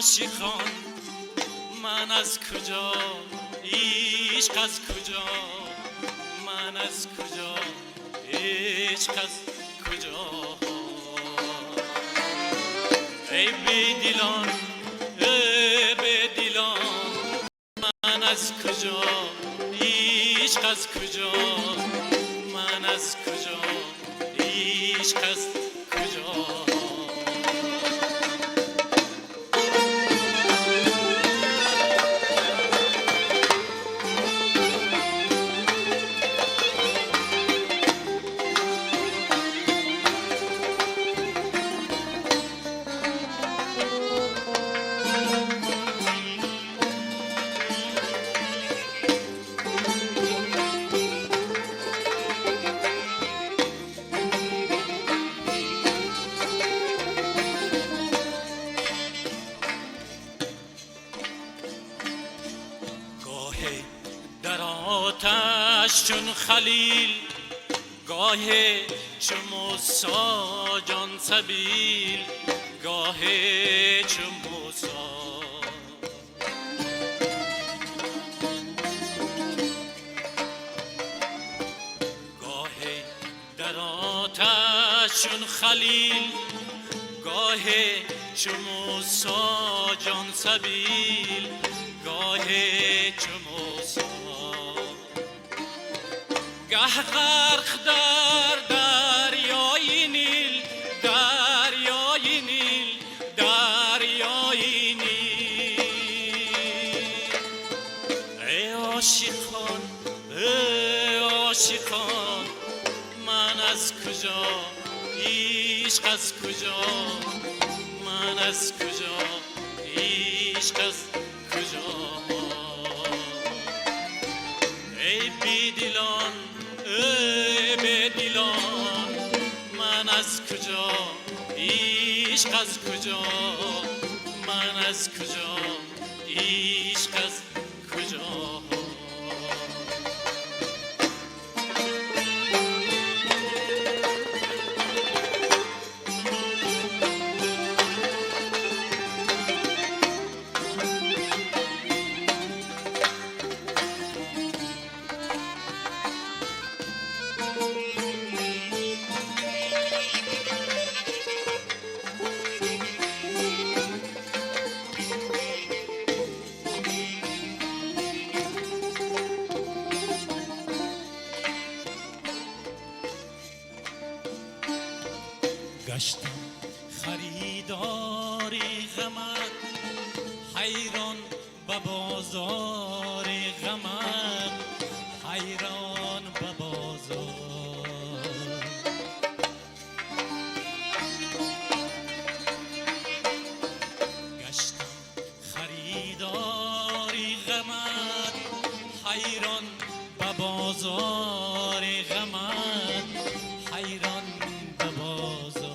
عاشقان من از کجا، عشق از کجا، من از کجا، عشق از کجا. ای بی دلان، ای بی دلان، من از کجا، عشق از کجا، من از کجا، عشق از کجا. در آتش چون خلیل، گاهی چو موسی جان سبیل، گاهی چو موسی. گاهی در آتش چون خلیل، گاهی چو موسی جان سبیل، گاهی چو موسی. گه غرق در دریای نیل، دریای نیل، دریای نیل. ای عاشقان، ای عاشقان، من از کجا، عشق از کجا، من از کجا، عشق از کجا. ای بی دلان، ای بی دلان، من از کجا، عشق از کجا، من از کجا، عشق از کجا. گشتم خریداری غمت، حیران به بازار غمت، حیران به بازار. گشتم خریداری غمت، حیران به بازار غمت، حیران به بازار.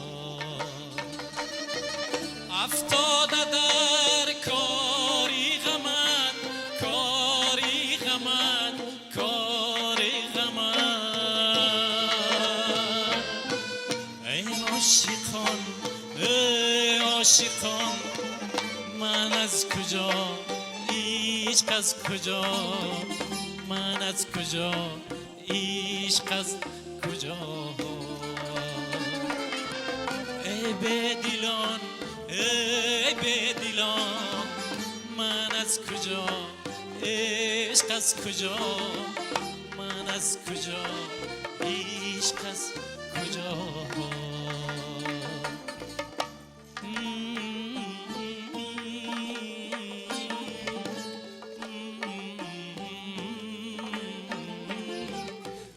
افتاده در کاری غمت، کاری غمت، کاری غمت. ای عاشقان، ای عاشقان، من از کجا، عشق از کجا، من از کجا، عشق از کجا. ای بی دلان، ای بی دلان، من از کجا، عشق از کجا، من از کجا، عشق از کجا.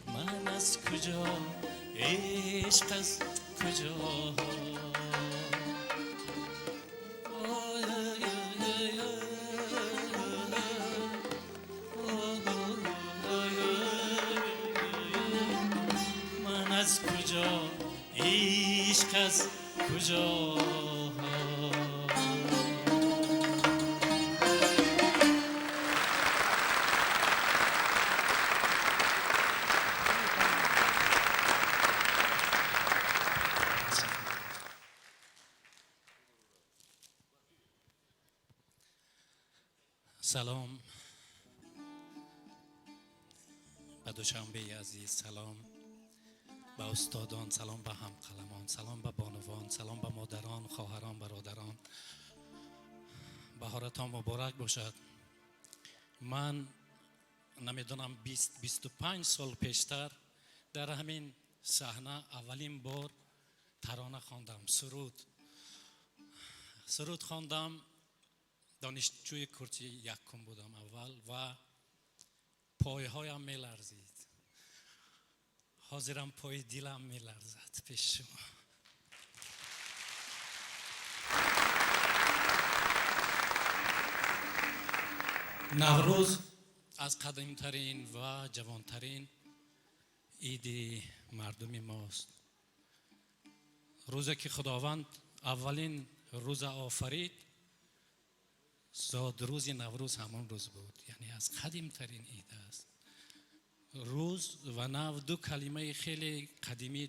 من از کجا، عشق از کجا. من از کجا، عشق از کجا. سلام به دوشنبه عزیز، سلام به استادان، سلام به همقلمان، سلام به بانوان، سلام به مادران، خواهران، برادران. بهارتان مبارک باشد. من نمیدونم 25 سال پیشتر در همین صحنه اولین بار ترانه خواندم، سرود خواندم. دانشجوی کورس یکم بودم اول و پایهایم میلرزید. حاضرم پای دلم میلرزد پیش شما. نوروز از قدیمترین و جوانترین عید مردم ماست. روزی که خداوند اولین روز آفرید، زاد روز نوروز همان روز بود. یعنی از قدیمترین عید است. روز و نو دو کلمه خیلی قدیمی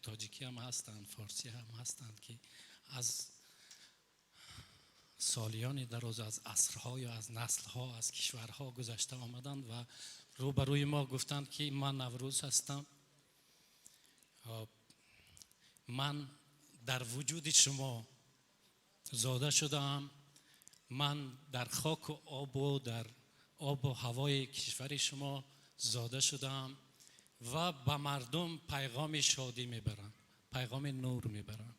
تاجیکی هم هستند، فارسی هم هستند که از سالیان دراز، از عصرها یا از نسلها، از کشورها گذشته آمدند و روبروی ما گفتند که من نوروز هستم. من در وجود شما زاده شدم. من در خاک و آب و در آب و هوای کشور شما زاده شدم و به مردم پیغام شادی میبرم، پیغام نور میبرم.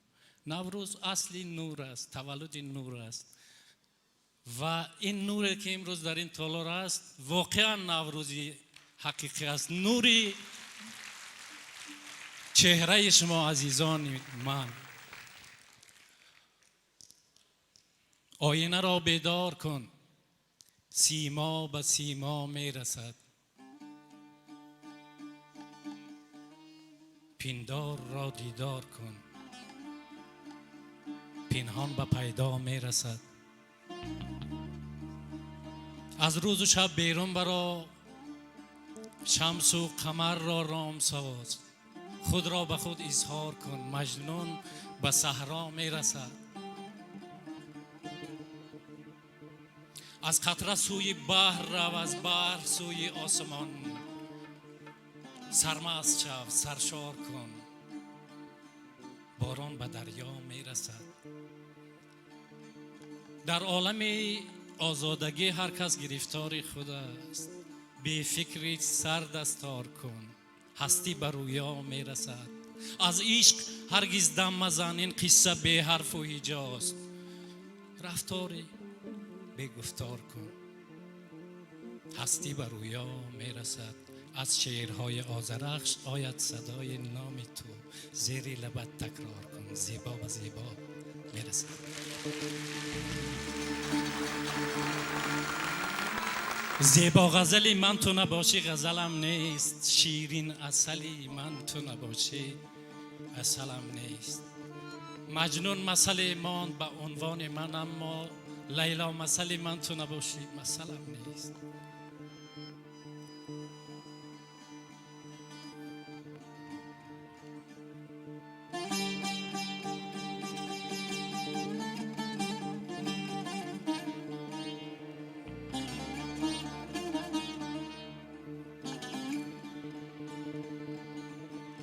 نوروز اصلی نور است، تولد نور است و این نوری که امروز در این تالار است واقعا نوروزی حقیقی است. نوری چهره شما عزیزان من. آینه را بیدار کن، سیما به سیما می رسد. پندار را دیدار کن، پنهان به پیدا می رسد. از روز و شب بیرون برا، شمس و قمر را رام ساز. خود را به خود اظهار کن، مجنون به صحرا می رسد. از قطره سوی بحر رو، از بحر سوی آسمان. سرمست شو، سرشار کن، باران به دریا می رسد. در عالم آزادگی هر کس گرفتار خود است. بی فکری سر دستار کن، هستی به رویا می رسد. از عشق هرگز دم مزن، این قصه بی حرف و هجاست. رفتاری بی گفتار کن، هستی به رویا می رسد. از شعرهای آذرخش آید صدای نام تو، زیر لبت تکرار کن، زیبا و زیبا می رسد. زیبا غزلی من تو نباشی غزلم نیست. شیرین عسلی من تو نباشی عسلم نیست. مجنون مثل مان به عنوان من، اما لیلا مثل من تو نباشی مثلم نیست.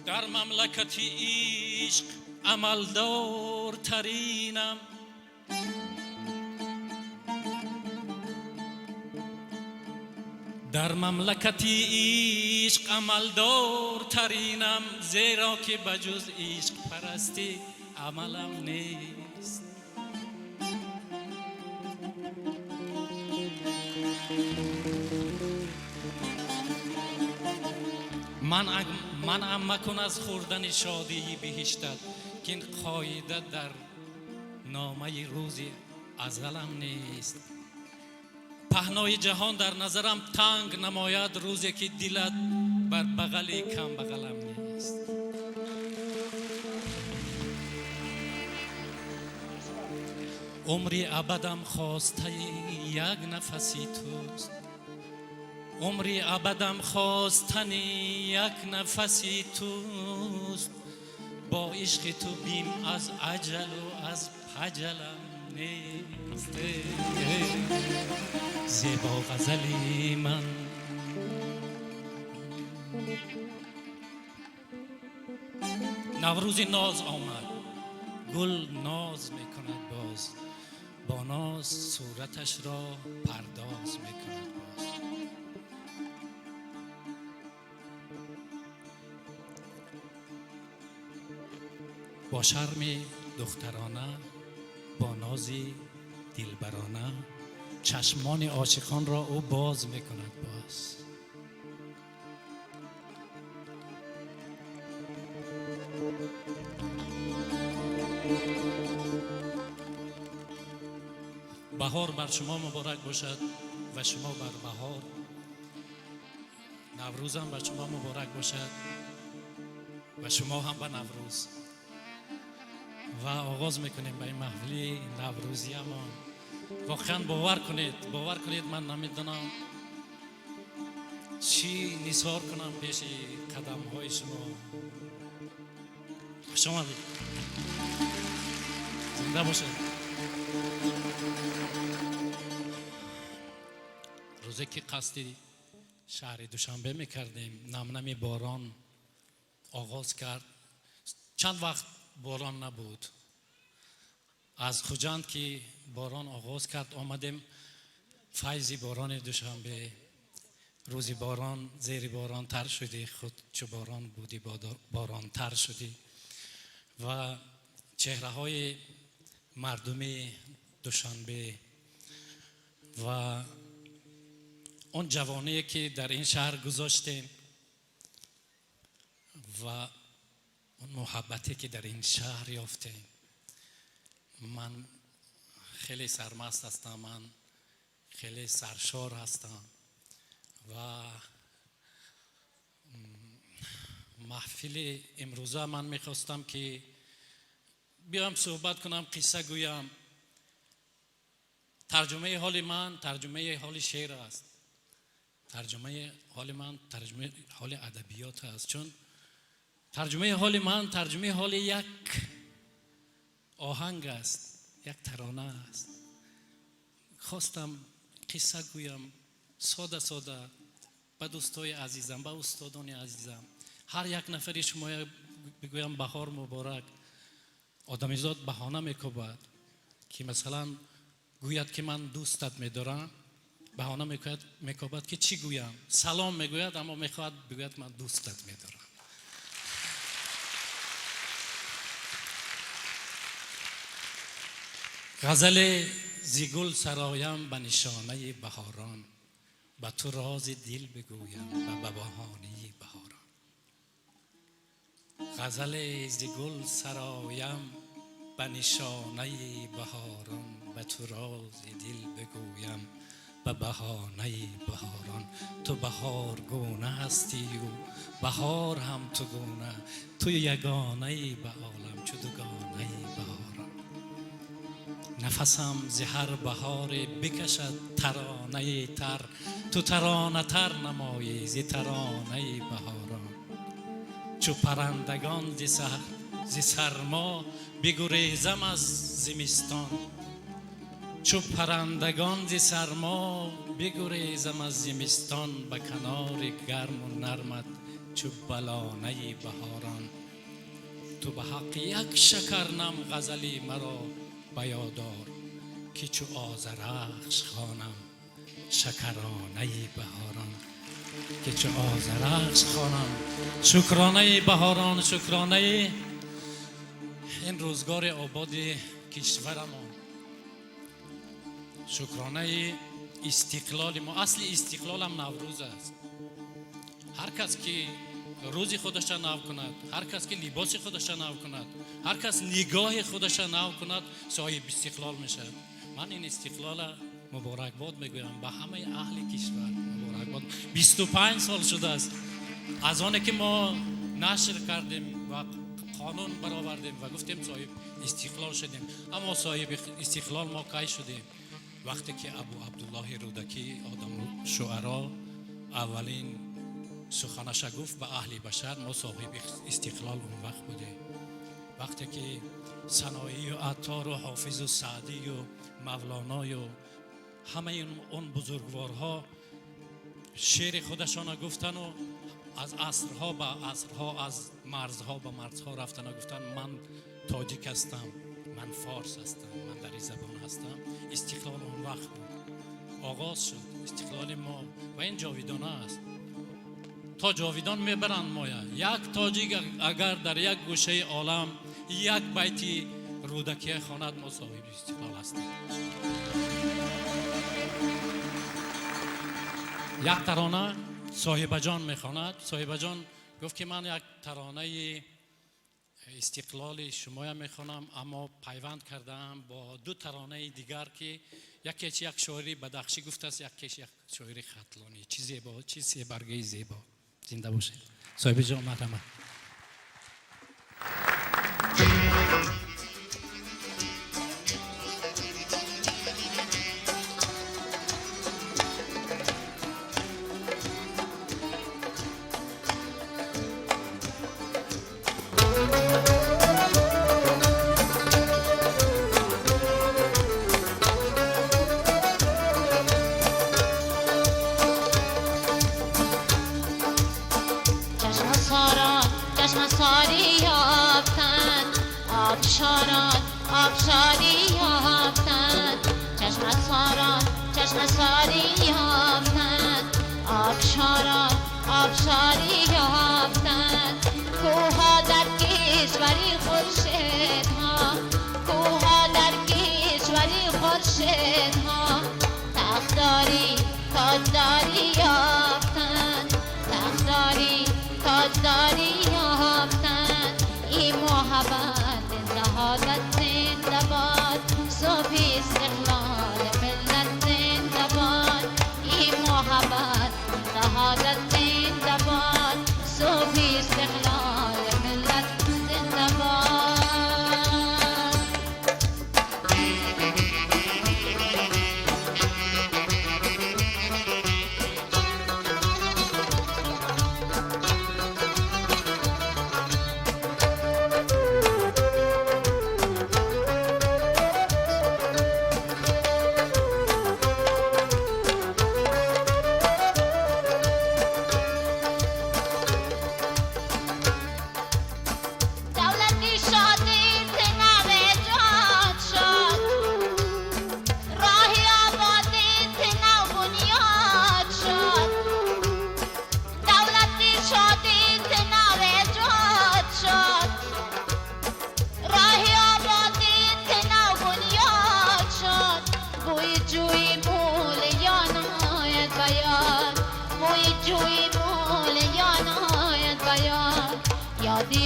در مملکت عشق عملدار ترینم. در مملکت عشق عملدار ترینم، زیرا که بجز عشق پرستی عملم نیست. منعم مکن از خوردن شادی بهشتت، که این قاعده در نامه روز ازلم نیست. پهنای جهان در نظرم تنگ نماید، روزی که دلت بر بغلی کم بغلم نیست. عمری ابدم خواسته یک نفسی توست. عمری ابدم خواستن یک نفسی توست. با عشق تو بیم از عجل و از خجلم نیست زیبا غزلی من. نوروز ناز آمد، گل ناز میکند باز، با ناز صورتش را پرداز میکند باز. با شرم دخترانه، با نازی دلبرانه، چشمان عاشقان را او باز میکند باز. بهار بر شما مبارک باشد و شما بر بهار. نوروز هم بر شما مبارک باشد و شما هم به نوروز. و آغاز میکنیم به این محفلی نوروزی. اما واقعا باور کنید من نمیدونم چی نثار کنم پیش قدم های شما. شما زنده باشید. روزی که قصد شهر دوشنبه میکردیم، نم باران آغاز کرد. چند وقت باران نبود. از خوجند که باران آغاز کرد آمدیم فیضی باران دوشنبه. روزی باران زیر باران تر شدی، خود چو باران بودی باران تر شدی. و چهره های مردم دوشنبه و اون جوانی که در این شهر گذاشتیم و اون محبتی که در این شهر یافتیم، من خیلی سرمست هستم، من خیلی سرشار هستم و محفل امروزه من میخواستم که بیام صحبت کنم، قصه گویم. ترجمه حال من ترجمه حال شعر است، ترجمه حال من ترجمه حال ادبیات است. چون ترجمه حال من ترجمه حال یک آهنگ است، یک ترانه است. خواستم قصه گویم ساده ساده به دوستای عزیزم، به استادان عزیزم، هر یک نفری شما بگویم بهار مبارک. آدمیزاد بهانه میکوبد که مثلا گوید که من دوستت میدارم، بهانه میکوبد که چی گویم، سلام میگوید اما میخواد بگوید من دوستت میدارم. غزل زیگل سرایم به نشانه بهاران، به تو راز دل بگویم و به بهانه بهاران. غزل زیگل سرایم به نشانه بهاران، به تو راز دل بگویم به بهانه بهاران. تو بهار گونه هستی و بهار هم تو گونه، تو یگانه به عالم چو دوگانه بهاران. نفسم ز هر بهار بکشد ترانه تر، تو ترانه تر نمایی ز ترانه بهاران. چو پرندگان ز سرما بگریزم از زمستان، چو پرندگان ز سرما بگریزم از زمستان. به کنار گرم و نرمت چو بلانه بهاران. تو به حق یک شکرنم غزلی مرا بیادار، که چو آذرخش خوانم شکرانه بهاران. که چو آذرخش خوانم شکرانه بهاران. شکرانه این روزگار آباد کشورمان، شکرانه استقلال ما. اصل استقلال هم نوروز است. هر کس که روز خودش نو کند، هر کس که لباس خودش نو کند، هر کس نگاه خودش نو کند، صاحب استقلال میشه. من این استقلال مبارکباد میگویم به همه اهل کشور. مبارکباد. 25 سال شده است از آنه که ما نشر کردیم و قانون برآوردیم و گفتیم صاحب استقلال شدیم. اما صاحب استقلال ما کی شدیم؟ وقتی که ابو عبدالله رودکی آدم شعرا اولین سخنش گفت به اهل بشر، ما صاحب استقلال اون وقت بودیم. وقتی که سنایی و عطار و حافظ و سعدی و مولانا و همه اون بزرگوارها شعر خودشان گفتن و از عصرها به عصرها، از مرزها به مرزها رفتن و گفتن من تاجیک هستم، من فارس هستم، من در این زبان هستم. استقلال اون وقت بود، آغاز شد استقلال ما و این جاویدانه است، تا جاویدان میبرند ما. یک تاجیک اگر در یک گوشه عالم یک بیتی رودکی خواند، ما صاحب استقلال هستیم. یک ترانه صاحب جان میخواند. صاحب جان گفت که من یک ترانه استقلال شما میخوانم، اما پیوند کردم با دو ترانه دیگر که یکیش یک شاعری بدخشی گفته است، یکیش یک شاعری خطلانی. چی زیبا، چی سی برگه زیبا. زنده باشه صاحب جان. مرحمت. آبشاری یافتند، چشم ساران چشم ساری یافتند، آبشاران آبشاری یافتند. کوها در کشوری خورشیدها، کوها در کشوری خورشیدها، تاجداری تاجداری یافتند، تاجداری تاجداری یافتند. این محبت شهادت زنده باد، صبح استقلال ملت زنده باد. این محبت شهادت زنده باد، صبح استقلال ملت زنده باد.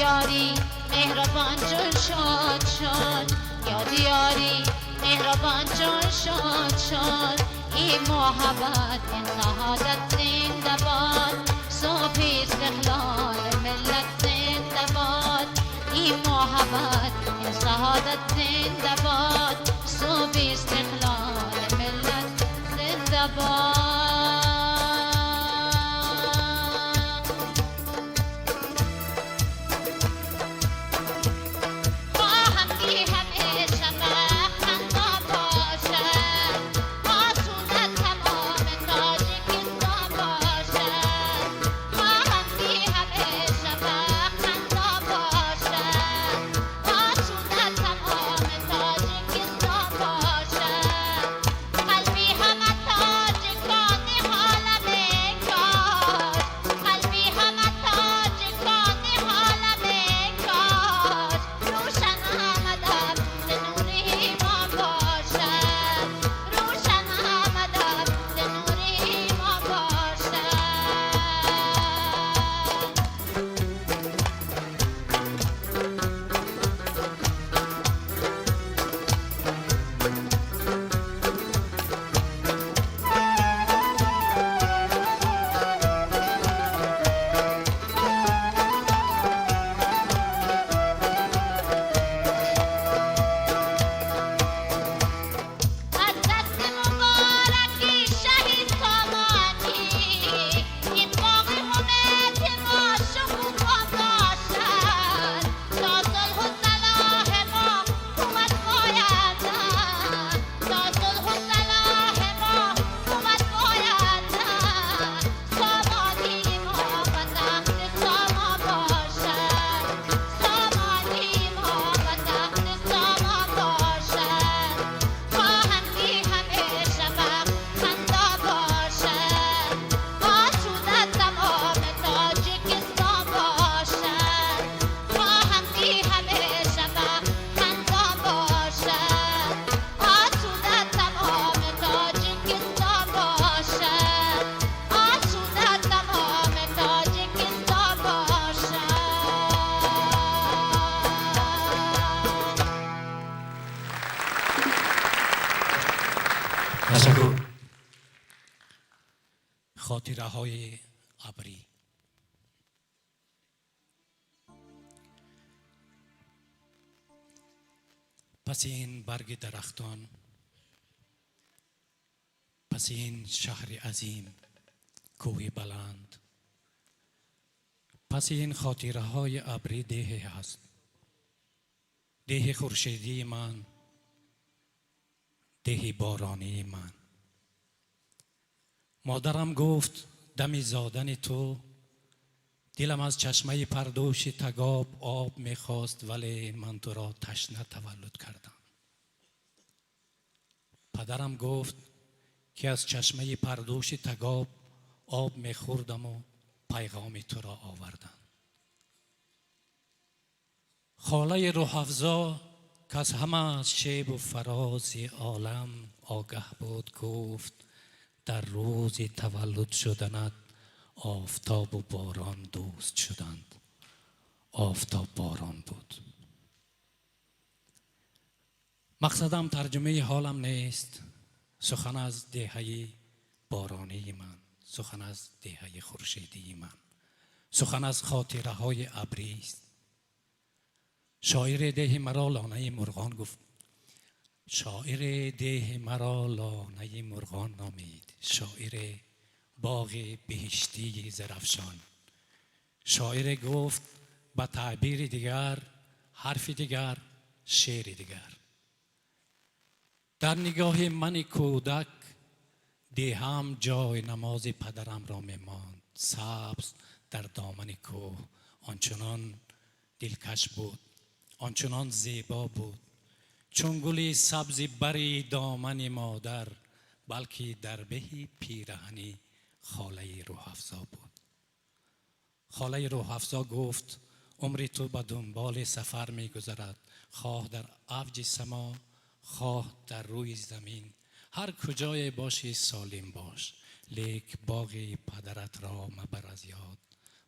یاری مهربان جان شاد شاد، یاری مهربان جان شاد شاد. این محبت این شهادت زنده باد، صبح استقلال ملت زنده باد. این محبت این شهادت زنده باد، صبح استقلال ملت زنده باد. قلبی همه تاجیک تشکر. خاطره های ابری. پس این برگ درختان، پس این شهر عظیم، کوه بلند، پس این خاطره های ابری دیه هست، دیه خورشیدی من، دیه بارانی من. مادرم گفت دم زادن تو دلم از چشمه پردوش تگاب آب میخواست، ولی من تو را تشنه تولد کردم. پدرم گفت که از چشمه پردوش تگاب آب میخوردم و پیغام تو را آوردم. خاله روح افزا که از همه شیب و فراز عالم آگه بود گفت در روز تولد شدنت آفتاب و باران دوست شدند. آفتاب باران بود. مقصدم ترجمه حالم نیست، سخن از دهه بارانی من، سخن از دهه خورشیدی من، سخن از خاطره های ابری است. شاعر ده مرا لانه مرغان گفت، شاعر ده مرا لانه مرغان نامید، شاعر باغ بهشتی زرفشان. شاعر گفت با تعبیر دیگر، حرف دیگر، شعر دیگر. در نگاه من کودک دهم جای نماز پدرم را میماند. سبز در دامن کوه آنچنان دلکش بود، آنچنان زیبا بود، چون گلی سبز بری دامن مادر، بلکه در بهی پیرهنی خاله روح افزا بود. خاله روح افزا گفت عمری تو به دنبال سفر می گذرد، خواه در اوج سما، خواه در روی زمین، هر کجای باشی سالم باش، لیک باغ پدرت را مبر از یاد،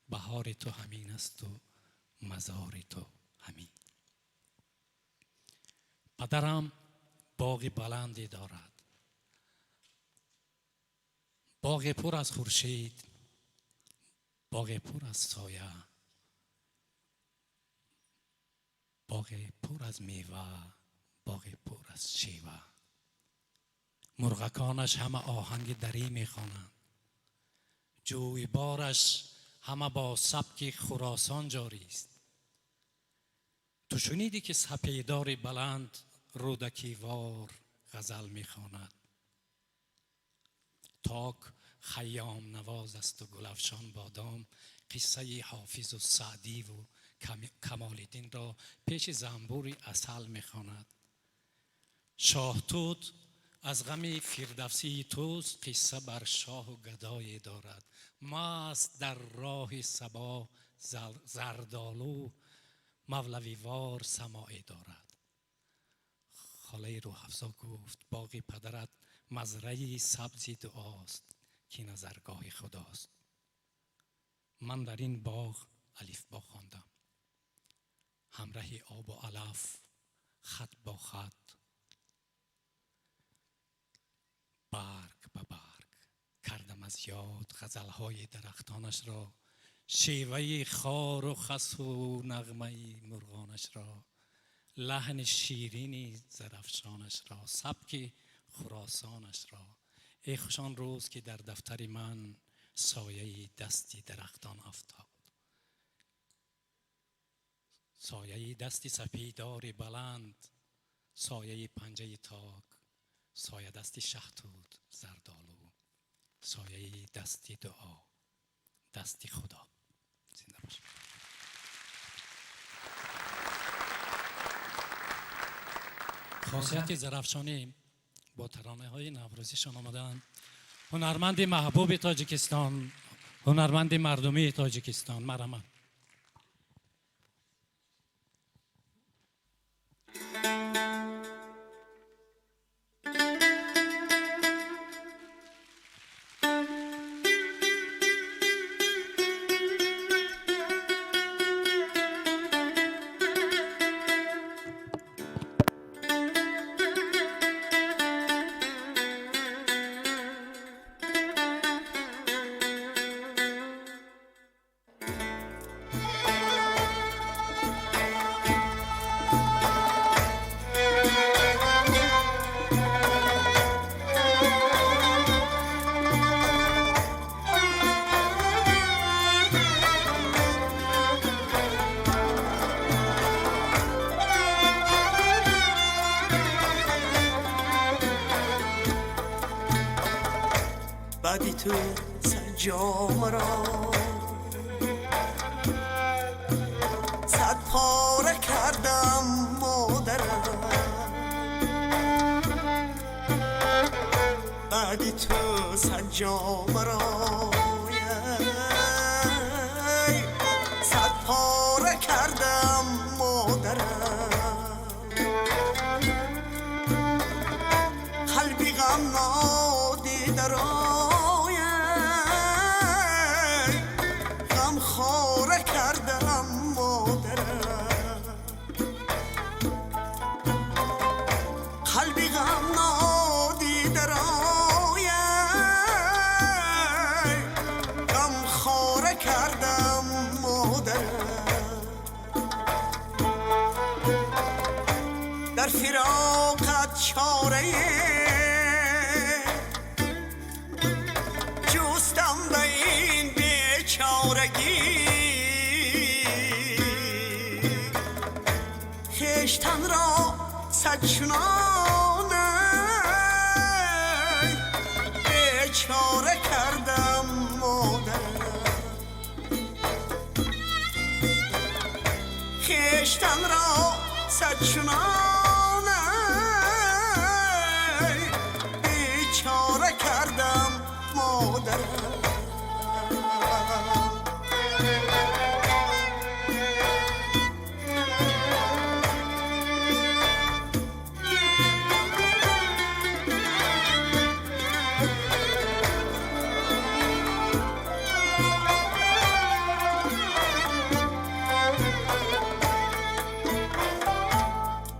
بهار تو همین است و مزار تو همین. پدرم باغ بلندی دارد، باغ پر از خورشید، باغ پر از سایه، باغ پر از میوه، باغ پر از شیوه. مرغکانش همه آهنگ دری میخوانند، جویبارش همه با سبک خراسان جاری است. تو شنیدی که سپیدار بلند رودکی وار غزل میخواند، تاک خیام نواز است و گلفشان بادام قصه حافظ و سعدی و کمال الدین را پیش زنبور عسل میخواند. شاه توت از غم فردوسی توست، قصه بر شاه و گدای دارد. مست در راه صبا زردالو مولوی وار سماعی دارد. خاله روح افزا گفت باغ پدرت مزرعه سبزی دعاست که نظرگاه خداست. من در این باغ الف با خواندم، همراه آب و علف، خط با خط، برگ به برگ کردم از یاد غزلهای درختانش را، شیوه خار و خس و نغمه مرغانش را، لحن شیرین زرفشانش را، سبک خراسانش را. ای خوش آن روز که در دفتر من سایه دستی درختان افتاد، سایه دستی سپیدار بلند، سایه پنجه تاک، سایه دستی شهتوت زردالو، سایه دستی دعا، دستی خدا. زنده باش. خاصیت زرفشانی با ترانه های نوروزیشان آمدن. هنرمند محبوب تاجیکستان، هنرمند مردمی تاجیکستان، مرحمت. تو سنجام را صد پاره کردم مادرم، بعدی تو سنجام را صد پاره کردم مادرم، قلبی غم نادیده رای غم خواره کردم مادرم، قلبی غم نادیده رای غم خواره کردم مادرم، در فراقت چاره جستم به این بیچارگی، خویشتن را صد چنانه بیچاره کردم مادرم، خویشتن را صد چنانه بیچاره کردم مادرم.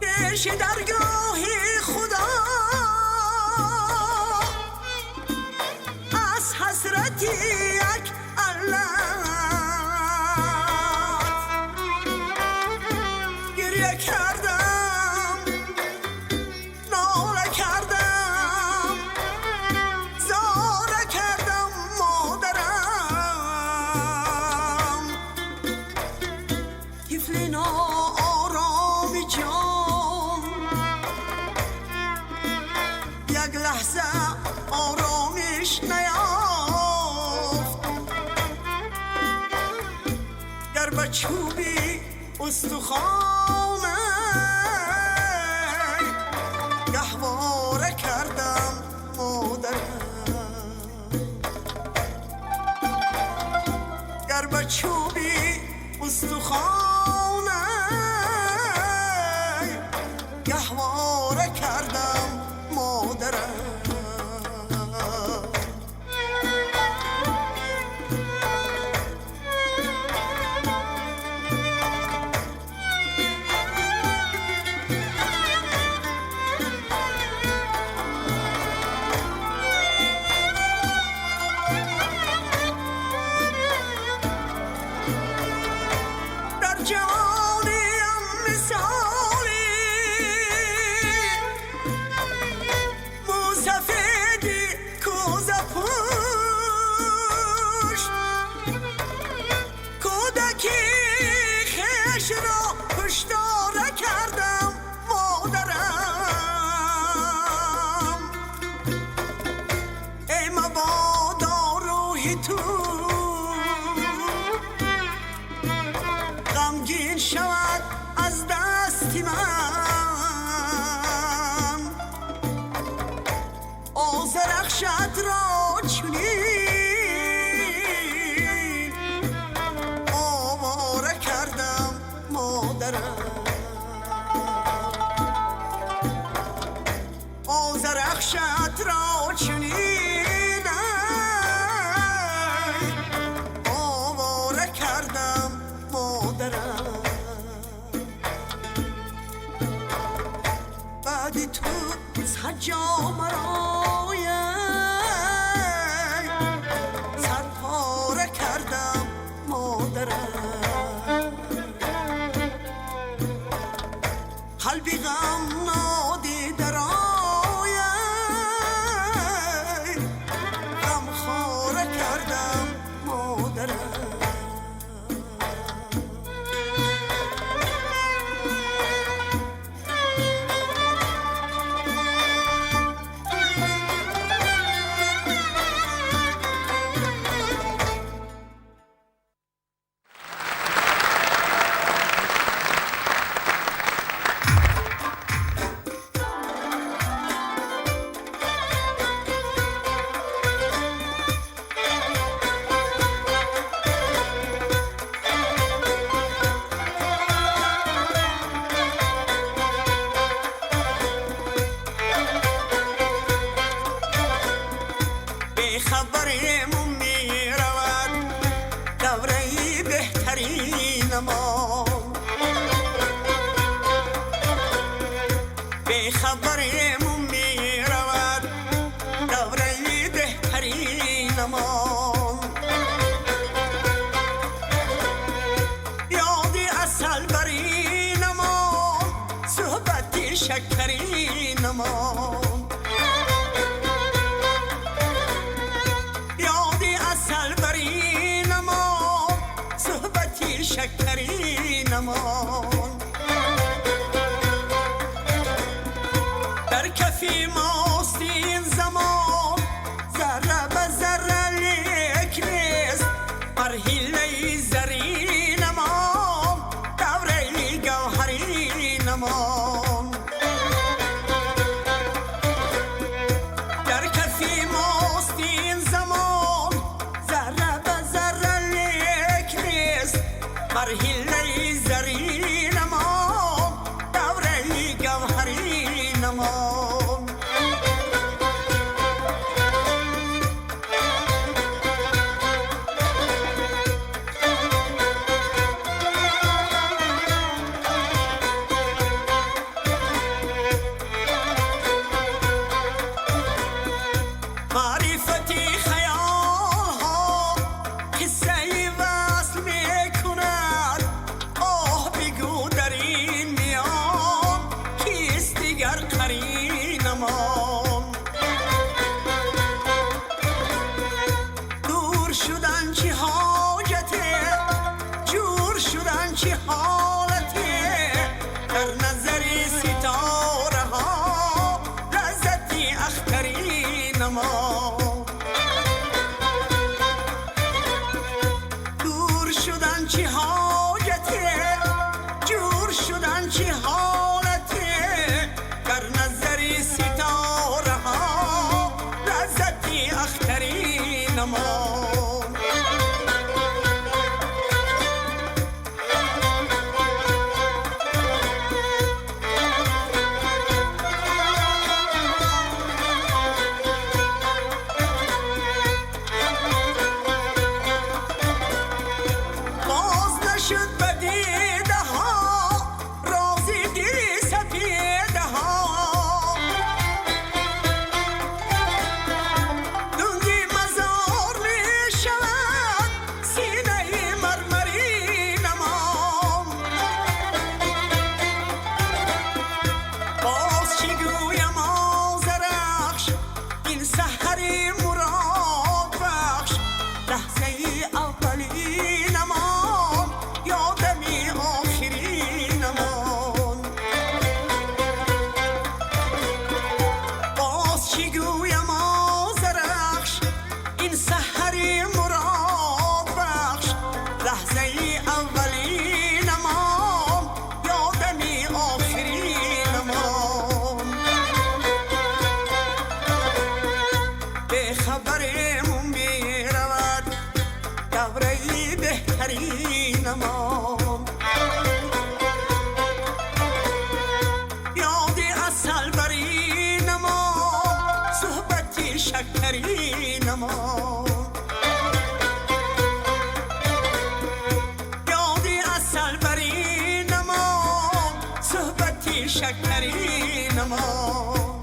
پیش درگاهی خدا از حسرتی یک علت گریه کردم، ناله کردم، زاره کردم مادرم، طفل ناآرامی جان یک لحظه آرامش نیافت، گر به چوبی استخوانه گهواره کردم مادرم، گر به چوبی استخوانه گهواره کردم مادرم. در جوانیم مثالی موسفیدی کوزه پوش، کودکی خیش را پشتاره کردم مادرم، ای مبادا روحی تو غمگین شود از دستی من، آذرخشت را چنین آواره کردم مادرم، آذرخشت را چنین آواره کردم مادرم، بعدی تو سجام رای سرپاره کردم مادرم، قلبی غم نادیده رای غم خواره کردم مادرم. نمان به خبرمون می رود دوره دهتری نمان یادی اصل بری نمان صحبتی شکری نمان یادی اصل بری نمان صحبتی شکری نمان در کفی ماست این زمان ذره به ذره لیک نیست بر حیله زری نمان دوره گوهری نمان در کفی ماست این زمان ذره به ذره لیک نیست بر حیله زری نمان دوره گوهری نمان معرفتی خیال ها قصه وصل می کند آه بگو در این میان کیست دیگر قرینمان دور شدن چی حاجته جور شدن چی حالته در نظری ستاره ها لذتی اختری نمان دور شدن چی حاجته جور شدن چی حالته در نظری ستاره ها لذتی اختری نمان باز نشد به دیده ها رازی دلی سپیده ها دنگی مزار می شود سینه مرمری نمان باز چی گویم آزرخش این سحری مراد بخش لحظه اولی نمان یادمی آخری نمان باز چی گویم آزرخش این سحری مراد بخش لحظه اولی نمان یادمی آخری نمان به خبرمون می رود دوره بهتری نمان یادی اصل بری نمان صحبتی شکری نمان یادی اصل بری نمان صحبتی شکری نمان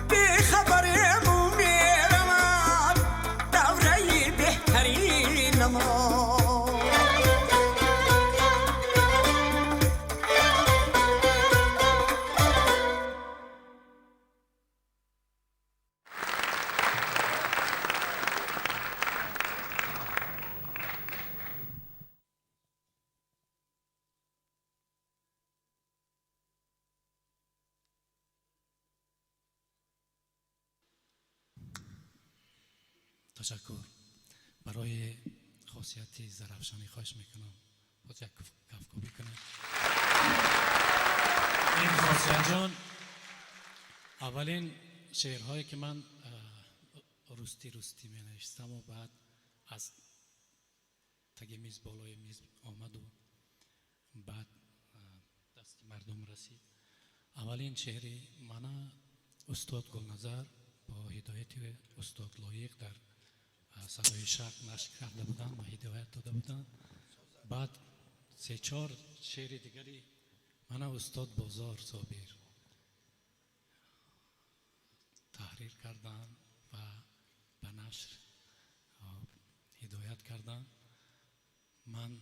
به خبرمون می رود دوره بهتری نمان تشکر. برای خاصیت زرافشانی خواهش میکنم باید یک کفکوبی کنه. این خاصیت جان اولین شعرهایی که من روستی می نوشتم و بعد از تگ میز بالای میز آمد و بعد دست مردم رسید. اولین شعر من استاد گلنظر با هدایت استاد لایق در صدای شق نشر کرده بودن و هدایت داده بودن. بعد 3-4 شعر دیگری من استاد بازار صابر تحریر کردن و به نشر هدایت کردن. من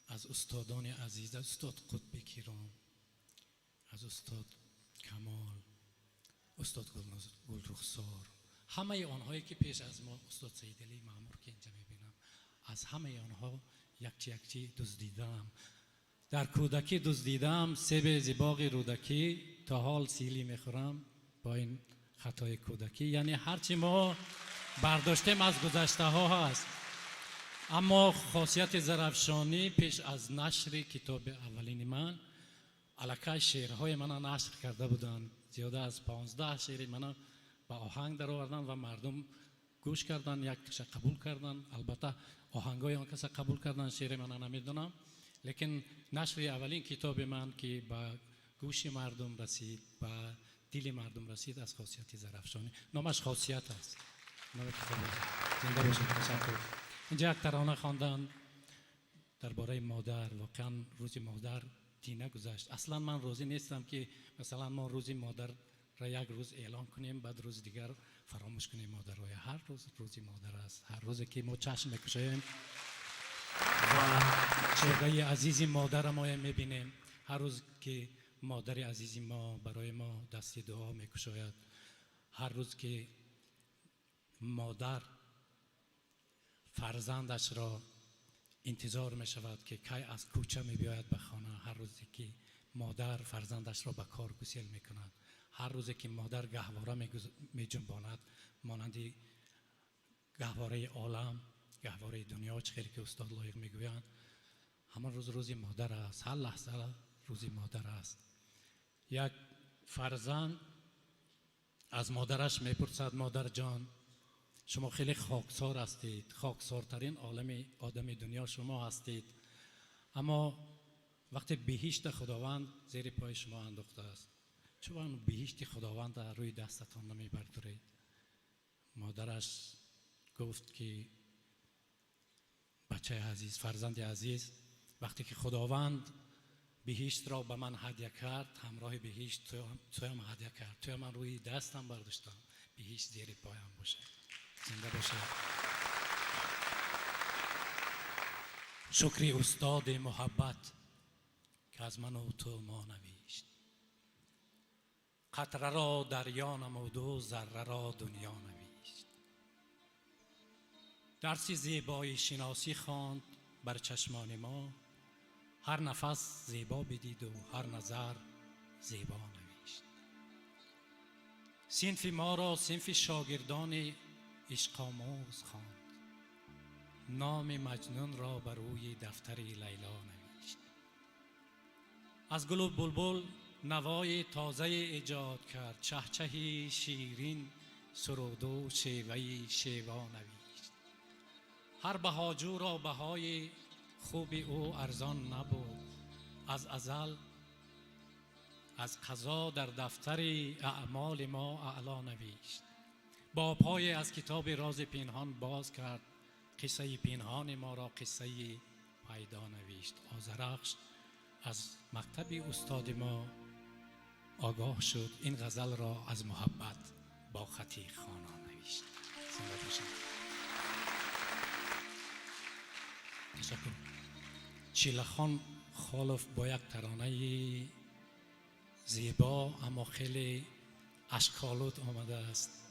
از استادان عزیز، از استاد قطبی کرام، از استاد کمال، استاد گلرخسار، همه آنهایی که پیش از ما، استاد سیدعلی مامور که اینجا میبینم، از همه آنها یکچی دزدیدم. در کودکی دزدیدم سیب زیباق رودکی، تا حال سیلی میخورم با این خطای کودکی. یعنی هرچی ما برداشتیم از گذشته ها هست. اما خاصیت زرافشانی پیش از نشر کتاب اولین من، الکه شعرهای من نشر کرده بودن. زیاده از 15 شعر من با آهنگ در آوردن و مردم گوش کردن، یک کس قبول کردن. البته آهنگای آن کس قبول کردن، شعر من نمیدونم، لیکن نشر اولین کتاب من که با گوش مردم رسید، با دل مردم رسید، از خاصیت زرافشانی. نامش خاصیت است. نام کتاب زنده باشید. تشکر. اینجا یک ترانه خواندن درباره مادر. واقعا روز مادر دینه گذشت. اصلا من راضی نیستم که مثلا ما روز مادر را یک روز اعلان کنیم، بعد روز دیگر فراموش کنیم مادر را. هر روز روزی مادر است. هر روز که ما چشم میکشیم و چهره عزیز مادر ما میبینیم، هر روز که مادر عزیز ما برای ما دست دعا میکشاید، هر روز که مادر فرزندش را انتظار می شود که کی از کوچه می بیاید به خانه، هر روزی که مادر فرزندش را به کار گسیل می کند، هر روزی که مادر گهواره می جنباند، مانند گهواره عالم، گهواره دنیا، چه که استاد لایق می گویند، همان روز روزی مادر است. هر لحظه روزی مادر است. یک فرزند از مادرش می پرسد مادر جان شما خیلی خاکسار هستید، خاکسارترین آدم دنیا شما هستید، اما وقتی بهشت خداوند زیر پای شما انداخته است، چرا بهشت خداوند در روی دستتان نمی بردارید؟ مادرش گفت که بچه عزیز، فرزند عزیز، وقتی که خداوند بهشت را به من هدیه کرد، همراه بهشت تو هم هدیه کرد، تو من روی دستم برداشتم، بهشت زیر پایم باشه. زنده باشه. شکری استاد محبت که از من و تو ما نوشت، قطره را دریا نمود و ذره را دنیا نوشت، درسی زیبایی شناسی خواند بر چشمان ما، هر نفس زیبا بدید و هر نظر زیبا نوشت. صنف ما را صنف شاگردان عشق آموز خواند، نام مجنون را بر روی دفتر لیلا نوشت. از گل و بلبل نوای تازه ایجاد کرد، چهچهی شیرین سرود و شیوهی شیوا نوشت. هر بهاجو را بهای خوب او ارزان نبود، از ازل از قضا در دفتر اعمال ما اعلا نوشت. با پای از کتاب راز پنهان باز کرد، قصه پنهان ما را قصه پیدا نوشت. آذرخش از مکتب استاد ما آگاه شد، این غزل را از محبت با خطی خوانا نوشت. زنده باشید. تشکر. چیلخان خالف با یک ترانه زیبا اما خیلی اشکالود آمده است.